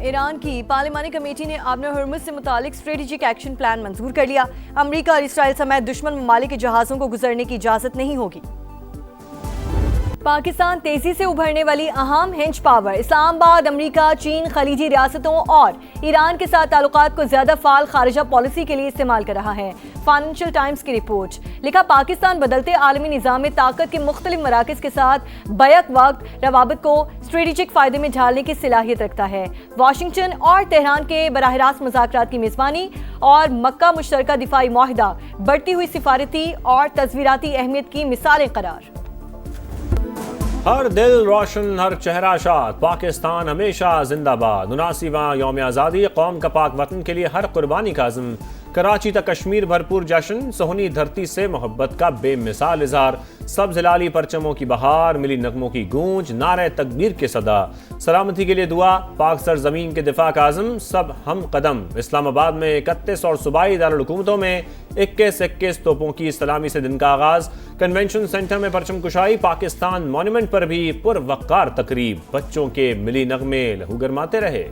Iran की पार्लिमानी committee ने आबनर हुर्मुज से मुतालिक स्ट्रेटेजिक एक्शन प्लान मंजूर कर लिया। अमरीका और इसराइल समेत दुश्मन ममालिक के जहाज़ों को गुजरने की इजाज़त नहीं होगी। पाकिस्तान तेजी से उभरने वाली अहम हिंज पावर इस्लामाबाद अमरीका, चीन, खलीजी रियासतों और ईरान के साथ ताल्लुकात को ज्यादा फाल खारिजा पॉलिसी के लिए इस्तेमाल कर रहा है। फाइनेंशियल टाइम्स की रिपोर्ट लिखा, पाकिस्तान बदलते आलमी निज़ाम में ताकत के मुख्तलिफ मराकज़ के साथ बैक वक्त रवाबित को स्ट्रेटेजिक फायदे में ढालने की सलाहियत रखता है। वाशिंगटन और तेहरान के बराह रास्त मुज़ाकरात की मेज़बानी और मक्का मुश्तरका दिफाई मुआहदा बढ़ती हुई सिफारती और तस्वीराती अहमियत की मिसालें करार। हर दिल रोशन, हर चेहरा शाद, पाकिस्तान हमेशा जिंदाबाद। 79वां यौम आज़ादी, कौम का पाक वतन के लिए हर कुर्बानी का आज़म। कराची तक कश्मीर भरपूर जश्न, सोहनी धरती से मोहब्बत का बेमिसाल इजहार। सब्ज़ लाली परचमों की बहार, मिली नगमों की गूंज, नारे तकबीर के सदा। सलामती के लिए दुआ, पाक सरजमीन के दिफा का आज़म, सब हम कदम। इस्लामाबाद में 31 और सूबाई दारुल हुकूमतों में 21 तोपों की सलामी से दिन का आगाज। कन्वेंशन सेंटर में परचम कुशाई, पाकिस्तान मॉन्यूमेंट पर भी पुरवकार तकरीब। बच्चों के मिली नगमे लहू गरमाते रहे।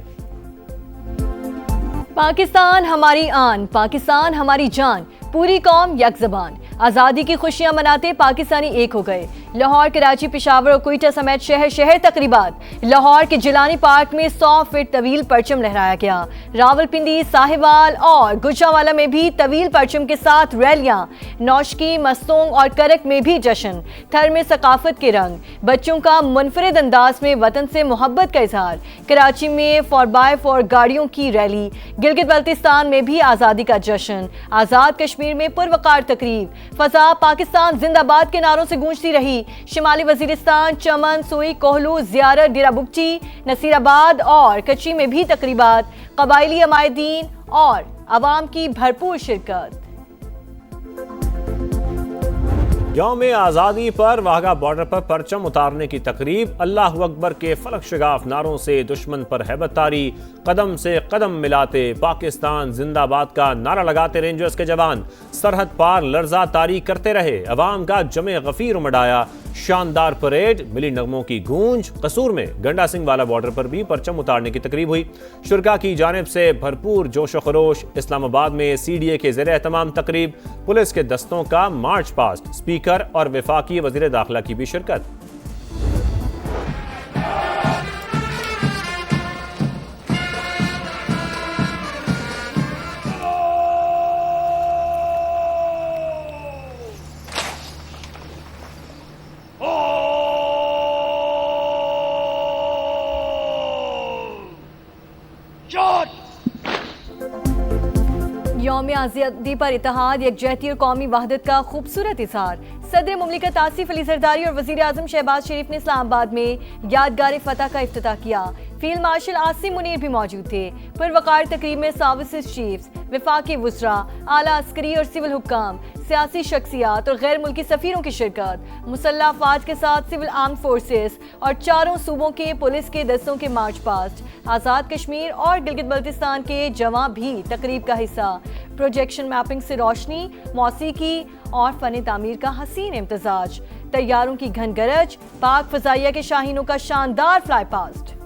पाकिस्तान हमारी आन, पाकिस्तान हमारी जान, पूरी कौम यक ज़बान। आज़ादी की खुशियां मनाते पाकिस्तानी एक हो गए। लाहौर, कराची, पेशावर और क्वेटा समेत शहर शहर तकरीबात। लाहौर के जिलानी पार्क में 100 फीट तवील परचम लहराया गया। रावलपिंडी, साहिवाल और गुजरावाला में भी तवील परचम के साथ रैलियां। नौशकी, मस्तोंग और करक में भी जश्न। थर में सकाफत के रंग, बच्चों का मुनफरिद अंदाज में वतन से मोहब्बत का इजहार। कराची में 4x4 गाड़ियों की रैली। गिलगित बल्तिस्तान में भी आज़ादी का जश्न। आज़ाद कश्मीर में पुरवकार तकरीब। फजा पाकिस्तान जिंदाबाद के नारों से गूंजती रही। शिमाली वजीरिस्तान, चमन, सोई, कोहलू, जियारत, डेरा बुगची, नसीराबाद और कच्ची में भी तकरीबात। कबायली अमायदीन और अवाम की भरपूर शिरकत। यौम आज़ादी पर वाघा बॉर्डर पर परचम उतारने की तकरीब। अल्लाहु अकबर के फलक शगाफ नारों से दुश्मन पर हैबत तारी। कदम से कदम मिलाते पाकिस्तान जिंदाबाद का नारा लगाते रेंजर्स के जवान। सरहद पार लर्जा तारी करते रहे। अवाम का जमे गफीर उमड़ाया। शानदार परेड, मिली नगमों की गूंज। कसूर में गंडा सिंह वाला बॉर्डर पर भी परचम उतारने की तकरीब हुई। शुरका की जानिब से भरपूर जोश व खरोश। इस्लामाबाद में CDA के ज़ेरे एहतमाम तकरीब। पुलिस के दस्तों का मार्च पास्ट। स्पीकर और वफाकी वज़ीर दाखिला की भी शिरकत। यौम आज़ादी पर इत्तेहाद, यकजहती और कौमी वहदत का खूबसूरत इज़हार। सदर मुमलिकत आसिफ अली ज़रदारी और वज़ीर आज़म शहबाज शरीफ ने इस्लामाबाद में यादगार फतह का इफ्तिताह किया। फील्ड मार्शल आसिम मुनीर भी मौजूद थे। पुरवकार तकरीब में सर्विसेज चीफ्स, वफाकी वुज़रा, आला अस्करी और सिविल हुक्काम, सियासी शख्सियात और गैर मुल्की सफ़ीरों की शिरकत। मुसल्लह अफ़वाज के साथ सिविल आर्म्ड फोर्सेस और चारों सूबों के पुलिस के दस्तों के मार्च पास्ट। आज़ाद कश्मीर और गिलगित बल्तिस्तान के जवां भी तकरीब का हिस्सा। प्रोजेक्शन मैपिंग से रोशनी, मौसीकी और फ़न तामीर का हसीन इम्तजाज। तैयारों की घन गरज, पाक फ़ज़ाइया के शाहीनों का शानदार फ्लाई पास्ट।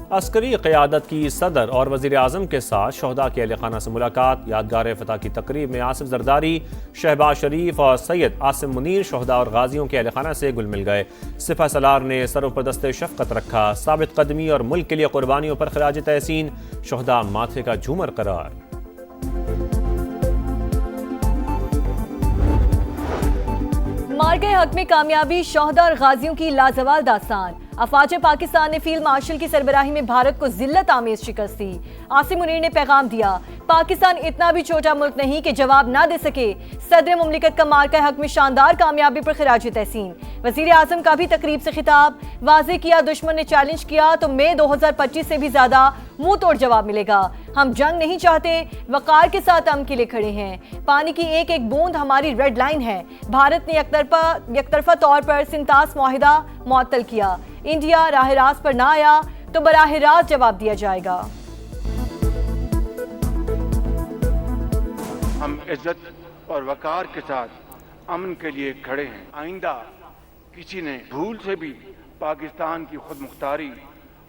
अस्करी क़यादत की सदर और वज़ीर आज़म के साथ शहदा के अहले खाना से मुलाकात। यादगार फतह की तकरीब में आसिफ ज़रदारी, शहबाज शरीफ और सैयद आसिम मुनीर शहदा और गाजियों के अहले खाना से गुल मिल गए। सिपह सलार ने सरों पर दस्ते शफ़क़त रखा। साबित कदमी और मुल्क के लिए कुर्बानियों पर खराज तहसीन। शहदा माथे का झूमर करार। मार्के हक में कामयाबी, शहदा और गाजियों की लाजवाल दास्तान। अफवाज पाकिस्तान ने फील्ड मार्शल की सरबराही में भारत को जिल्लत आमेज शिकस्त दी। आसिम मुनीर ने पैगाम दिया, पाकिस्तान इतना भी छोटा मुल्क नहीं कि जवाब ना दे सके। सदर मुमलिकत का मार्का हक में शानदार कामयाबी पर खिराज तहसीन। वजीर आजम का भी तकरीब से खिताब, वाजे किया दुश्मन ने चैलेंज किया तो मई 2025 से भी ज्यादा मुंह तोड़ जवाब मिलेगा। हम जंग नहीं चाहते, वकार के साथ अमन के लिए खड़े हैं। पानी की एक एक बूंद हमारी रेड लाइन है। भारत ने यकतरफा तौर पर सिंतास मुआहिदा मुअत्तल किया। इंडिया राह रास्त पर ना आया तो बराह रास्त जवाब दिया जाएगा। हम इज्जत और वकार के साथ अमन के लिए खड़े हैं। आइंदा किसी ने भूल से भी पाकिस्तान की खुद मुख्तारी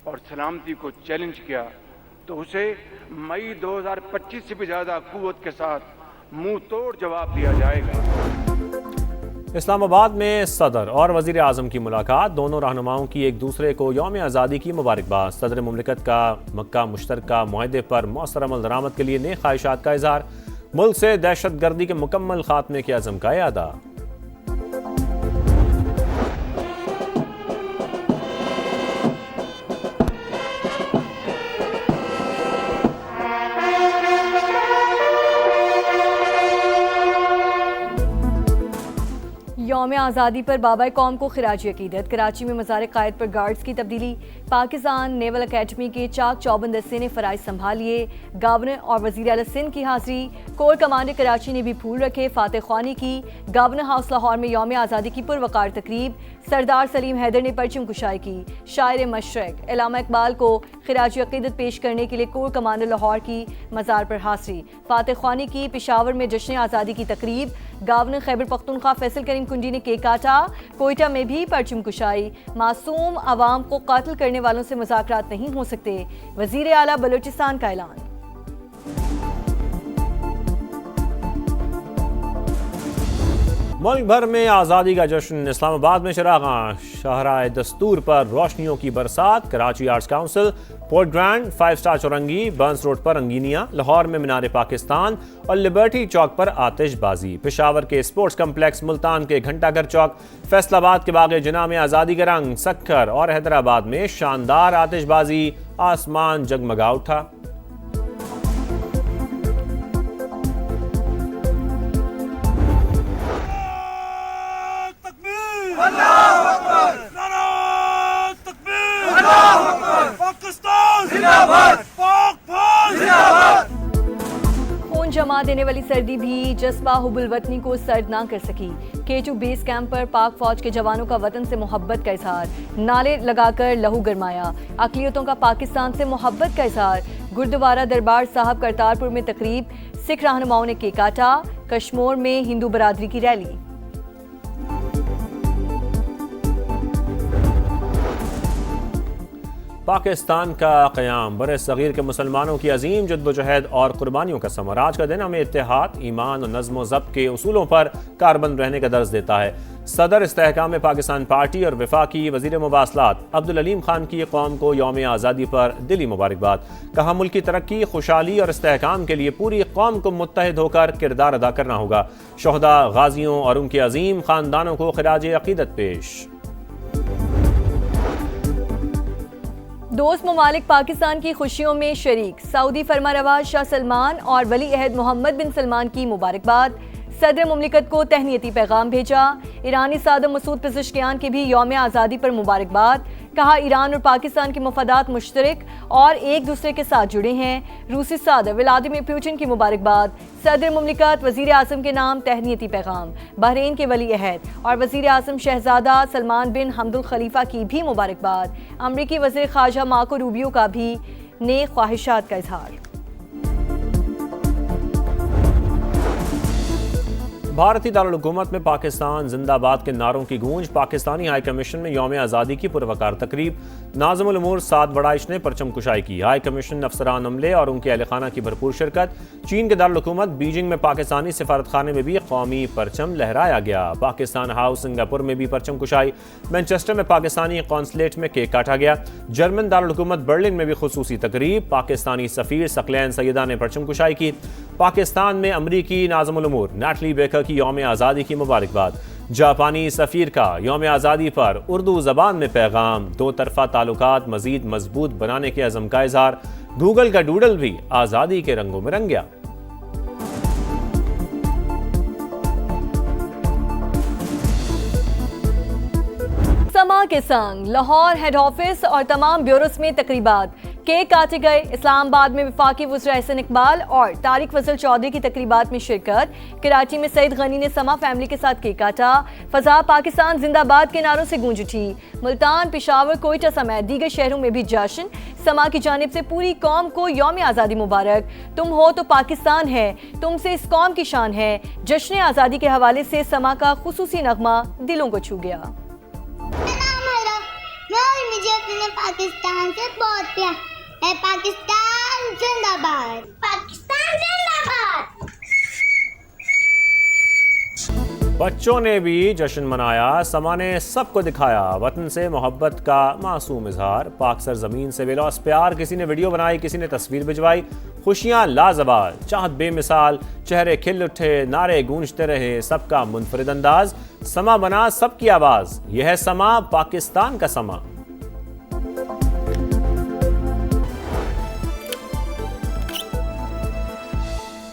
और सलामती को चैलेंज किया तो उसे मई 2025 से भी ज्यादा कुव्वत के साथ मुंह तोड़ जवाब दिया जाएगा। इस्लामाबाद में सदर और वजीर आजम की मुलाकात, दोनों रहनुमाओं की एक दूसरे को यौम आज़ादी की मुबारकबाद। सदर मुमलिकत का मक्का मुश्तरका मुआहदे पर मौसर अमल दरामद के लिए नेक ख्वाहिशात का इजहार। मुल्क से दहशत गर्दी के मुकम्मल खात्मे के अज़म का इरादा। यौम आज़ादी पर बाबा कौम को खिराजी अकीदत। कराची में मज़ार क़ायद पर गार्ड्स की तब्दीली। पाकिस्तान नेवल अकेडमी के चाक चौबंद दस्ते ने फ़राइज़ संभालिए। गवर्नर और वज़ीर आला सिंध की हाज़िरी। कोर कमांडर कराची ने भी फूल रखे। फातह ख्वानी की। गवर्नर हाउस लाहौर में यौम आज़ादी की पुरवकार तकरीब। सरदार सलीम हैदर ने परचम कुशाई की। शायर मशरक अल्लामा इकबाल को खिराजी अकीदत पेश करने के लिए कोर कमांडर लाहौर की मज़ार पर हाज़िरी। फातह ख्वानी की। पेशावर में जश्न आज़ादी की तकरीब। गवर्नर खैबर पख्तूनख्वा फैसल करीम कुंडी ने केक काटा। कोयटा में भी परचम कुशाई। मासूम आवाम को कातिल करने वालों से मुज़ाकरात नहीं हो सकते, वज़ीर आला बलूचिस्तान का ऐलान। मुल्क भर में आज़ादी का जश्न। इस्लामाबाद में चरागां, शाहराए दस्तूर पर रोशनियों की बरसात। Karachi Arts Council, Port Grand, 5 star Chowrangi, Burns Road पर रंगीनियां। लाहौर में मीनार पाकिस्तान और लिबर्टी चौक पर आतिशबाजी। पेशावर के स्पोर्ट्स कम्प्लेक्स, मुल्तान के घंटाघर चौक, फैसलाबाद के बाग जिना में आज़ादी का रंग। सक्खर और हैदराबाद में शानदार आतिशबाजी। आसमान जगमगा उठा। खून जमा देने वाली सर्दी भी जज्बा हुब्बुल वतनी को सर्द ना कर सकी। K2 बेस कैंप पर पाक फौज के जवानों का वतन से मोहब्बत का इजहार। नाले लगाकर लहू गरमाया। अक़लियतों का पाकिस्तान से मोहब्बत का इजहार। गुरुद्वारा दरबार साहब करतारपुर में तकरीब। सिख रहनुमाओं ने केक काटा। कश्मीर में हिंदू बरादरी की रैली। पाकिस्तान का क़याम बरे सग़ीर के मुसलमानों की अजीम जद्दोजहद और कुर्बानियों का समर। आज का दिन हमें इत्तेहाद, ईमान और नज़्म व ज़ब्त के उसूलों पर कारबंद रहने का दर्ज देता है। सदर इस्तेहकाम पाकिस्तान पार्टी और वफाकी वज़ीर मुवासलात अब्दुल अलीम खान की कौम को यौम आज़ादी पर दिली मुबारकबाद। कहा, मुल्क की तरक्की, खुशहाली और इस्तेहकाम के लिए पूरी कौम को मुत्तहिद होकर किरदार अदा करना होगा। शोहदा, गाजियों और उनके अजीम ख़ानदानों को खिराज अक़ीदत पेश। दोस्त ममालिक पाकिस्तान की खुशियों में शरीक। सऊदी फरमारवा शाह सलमान और वली अहद मोहम्मद बिन सलमान की मुबारकबाद। सदर मुमलिकत को तहनीती पैगाम भेजा। ईरानी सदर मसूद पेज़ेश्कियान की भी यौम आज़ादी पर मुबारकबाद। कहा, ईरान और पाकिस्तान के मफादात मुश्तरक और एक दूसरे के साथ जुड़े हैं। रूसी सदर व्लादिमीर पुतिन की मुबारकबाद। सदर मुमलिकत वज़ीर आज़म के नाम तहनीती पैगाम। बहरीन के वली अहद और वज़ीर आज़म शहजादा सलमान बिन हमदुल खलीफा की भी मुबारकबाद। अमरीकी वज़ीर ख़ारजा मार्को रूबियो का भी नेक ख्वाहिशात का इजहार। भारतीय दारुल हुकूमत में पाकिस्तान जिंदाबाद के नारों की गूंज। पाकिस्तानी हाई कमीशन में यौम आज़ादी की पुरवकार तकरीब। नाज़िमुल उमूर साद बड़ाइश ने परचम कुशाई की। हाई कमीशन, अफसरान अमले और उनके अहल खाना की भरपूर शिरकत। चीन के दारुल हुकूमत बीजिंग में पाकिस्तानी सिफारत खाने में भी कौमी परचम लहराया गया। पाकिस्तान हाउस सिंगापुर में भी परचम कुशाई। मैनचेस्टर में पाकिस्तानी कौंसलेट में केक काटा गया। जर्मन दारुल हुकूमत बर्लिन में भी खुसूसी तकरीब। पाकिस्तानी सफ़ीर सकलैन सैयदा ने परचम कुशाई की। पाकिस्तान में अमरीकी नाज़िमुल उमूर नैटली बेकर की यौम आज़ादी की मुबारकबाद। जापानी सफ़ीर का यौम आज़ादी पर उर्दू ज़बान में पैगाम। दो तरफ़ा ताल्लुकात मज़ीद मजबूत बनाने के अज़म का इज़हार। गूगल का डूडल भी आज़ादी के रंगों में रंग गया। समा के संग लाहौर हेड ऑफिस और तमाम ब्यूरोस में तकरीबात, केक काटे गए। इस्लामाबाद में वफाकी वज़ीर एहसन इकबाल और तारिक फजल चौधरी की तकरीबात में शिरकत। कराची में सईद गनी ने समा फैमिली के साथ केक काटा। फजा पाकिस्तान जिंदाबाद के नारों से गूंज उठी। मुल्तान, पेशावर, कोयटा समेत दीगर शहरों में भी जश्न। समा की जानिब से पूरी कौम को यौम आज़ादी मुबारक। तुम हो तो पाकिस्तान है, तुमसे इस कौम की शान है। जश्न आज़ादी के हवाले से समा का खुसूसी नगमा दिलों को छू गया। मुझे अपने पाकिस्तान से बहुत प्यार है। पाकिस्तान जिंदाबाद, पाकिस्तान जिंदाबाद। बच्चों ने भी जश्न मनाया। समा ने सबको दिखाया वतन से मोहब्बत का मासूम इजहार। पाक सरजमीन से बेलौस प्यार। किसी ने वीडियो बनाई, किसी ने तस्वीर भिजवाई। खुशियां लाजवाल, चाहत बेमिसाल, चेहरे खिल उठे, नारे गूंजते रहे। सबका मुनफरिद अंदाज। समा बना सबकी आवाज। यह है समा, पाकिस्तान का समा।